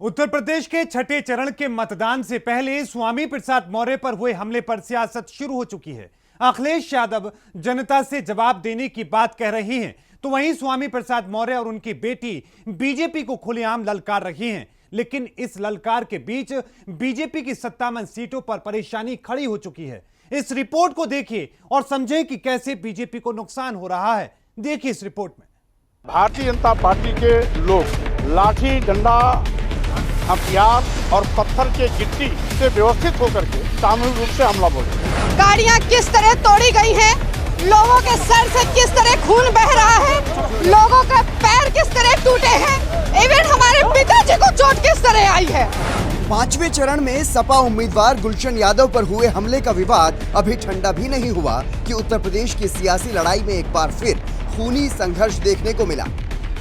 उत्तर प्रदेश के छठे चरण के मतदान से पहले स्वामी प्रसाद मौर्य पर हुए हमले पर सियासत शुरू हो चुकी है। अखिलेश यादव जनता से जवाब देने की बात कह रही हैं, तो वहीं स्वामी प्रसाद मौर्य और उनकी बेटी बीजेपी को खुलेआम ललकार रही हैं। लेकिन इस ललकार के बीच बीजेपी की 57 सीटों पर परेशानी खड़ी हो चुकी है। इस रिपोर्ट को देखिए और समझें कि कैसे बीजेपी को नुकसान हो रहा है। देखिए इस रिपोर्ट में। भारतीय जनता पार्टी के लोग लाठी डंडा हथियार और पत्थर के गिट्टी से व्यवस्थित होकर के सामूहिक रूप से हमला बोले। गाड़ियां किस तरह तोड़ी गई हैं, लोगों के सर से किस तरह खून बह रहा है, लोगों के पैर किस तरह टूटे हैं, इवन हमारे पिताजी को चोट किस तरह आई है। पांचवें चरण में सपा उम्मीदवार गुलशन यादव पर हुए हमले का विवाद अभी ठंडा भी नहीं हुआ कि उत्तर प्रदेश की सियासी लड़ाई में एक बार फिर खूनी संघर्ष देखने को मिला।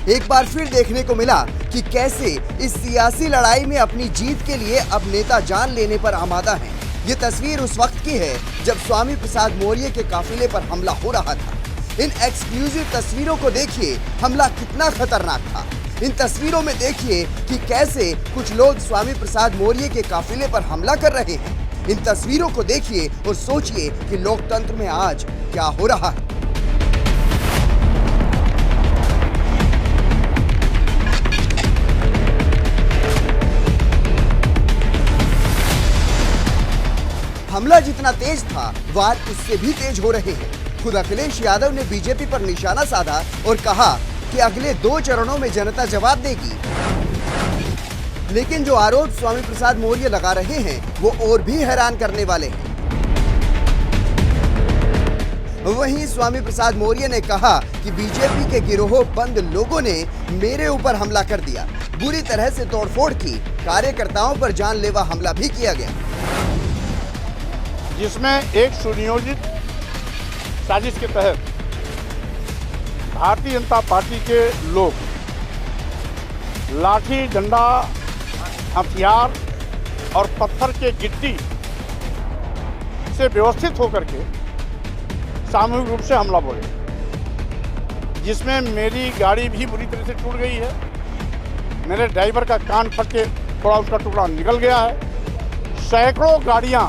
एक बार फिर देखने को मिला कि कैसे इस सियासी लड़ाई में अपनी जीत के लिए अब नेता जान लेने पर आमादा हैं। ये तस्वीर उस वक्त की है जब स्वामी प्रसाद मौर्य के काफिले पर हमला हो रहा था। इन एक्सक्लूसिव तस्वीरों को देखिए, हमला कितना खतरनाक था। इन तस्वीरों में देखिए कि कैसे कुछ लोग स्वामी प्रसाद मौर्य के काफिले पर हमला कर रहे हैं। इन तस्वीरों को देखिए और सोचिए कि लोकतंत्र में आज क्या हो रहा है। हमला जितना तेज था, वार उससे भी तेज हो रहे हैं। खुद अखिलेश यादव ने बीजेपी पर निशाना साधा और कहा कि अगले 2 चरणों में जनता जवाब देगी। लेकिन जो आरोप स्वामी प्रसाद मौर्य लगा रहे हैं वो और भी हैरान करने वाले हैं। वहीं स्वामी प्रसाद मौर्य ने कहा कि बीजेपी के गिरोह बंद लोगों ने मेरे ऊपर हमला कर दिया, बुरी तरह से तोड़फोड़ की, कार्यकर्ताओं पर जानलेवा हमला भी किया गया, जिसमें एक सुनियोजित साजिश के तहत भारतीय जनता पार्टी के लोग लाठी डंडा हथियार और पत्थर के गिट्टी से व्यवस्थित होकर के सामूहिक रूप से हमला बोले, जिसमें मेरी गाड़ी भी बुरी तरह से टूट गई है। मेरे ड्राइवर का कान फट के थोड़ा उसका टुकड़ा निकल गया है। सैकड़ों गाड़ियां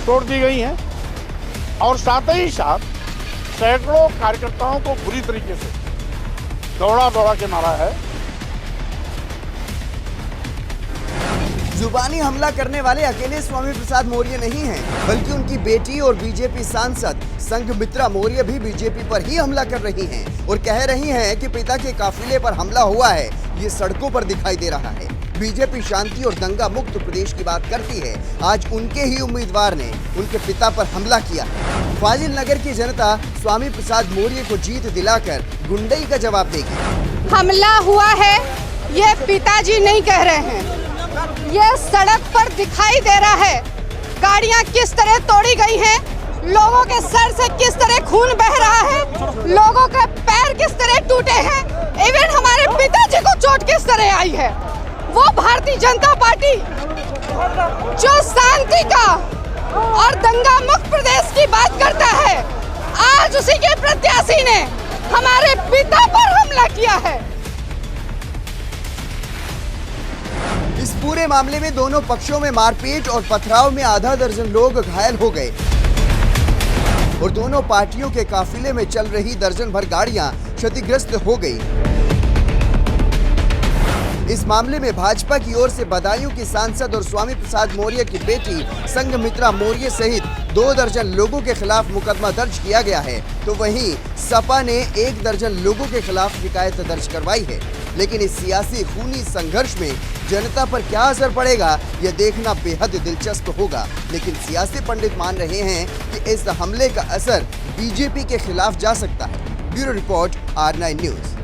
तोड़ दी गई हैं और साथ ही साथ सैकड़ों कार्यकर्ताओं को बुरी तरीके से दौड़ा के मारा है। जुबानी हमला करने वाले अकेले स्वामी प्रसाद मौर्य नहीं हैं, बल्कि उनकी बेटी और बीजेपी सांसद संघमित्रा मौर्य भी बीजेपी पर ही हमला कर रही हैं और कह रही हैं कि पिता के काफिले पर हमला हुआ है, ये सड़कों पर दिखाई दे रहा है। बीजेपी शांति और दंगा मुक्त प्रदेश की बात करती है, आज उनके ही उम्मीदवार ने उनके पिता पर हमला किया। फाजिल नगर की जनता स्वामी प्रसाद मौर्य को जीत दिलाकर गुंडई का जवाब देगी। हमला हुआ है ये पिताजी नहीं कह रहे हैं, ये सड़क पर दिखाई दे रहा है। गाड़ियां किस तरह तोड़ी गई हैं, लोगों के सर से किस तरह खून बह रहा है, लोगों के पैर किस तरह टूटे हैं, इवन हमारे पिताजी को चोट किस तरह आई है। वो भारतीय जनता पार्टी जो शांति का और दंगा मुक्त प्रदेश की बात करता है, आज उसी के प्रत्याशी ने हमारे पिता पर हमला किया है। इस पूरे मामले में दोनों पक्षों में मारपीट और पथराव में आधा दर्जन लोग घायल हो गए और दोनों पार्टियों के काफिले में चल रही दर्जन भर गाड़ियां क्षतिग्रस्त हो गई। इस मामले में भाजपा की ओर से बदायूं की सांसद और स्वामी प्रसाद मौर्य की बेटी संघमित्रा मौर्य सहित 2 दर्जन लोगों के खिलाफ मुकदमा दर्ज किया गया है, तो वहीं सपा ने 1 दर्जन लोगों के खिलाफ शिकायत दर्ज करवाई है। लेकिन इस सियासी खूनी संघर्ष में जनता पर क्या असर पड़ेगा, यह देखना बेहद दिलचस्प होगा। लेकिन सियासी पंडित मान रहे हैं कि इस हमले का असर बीजेपी के खिलाफ जा सकता है। Bureau report R9 news.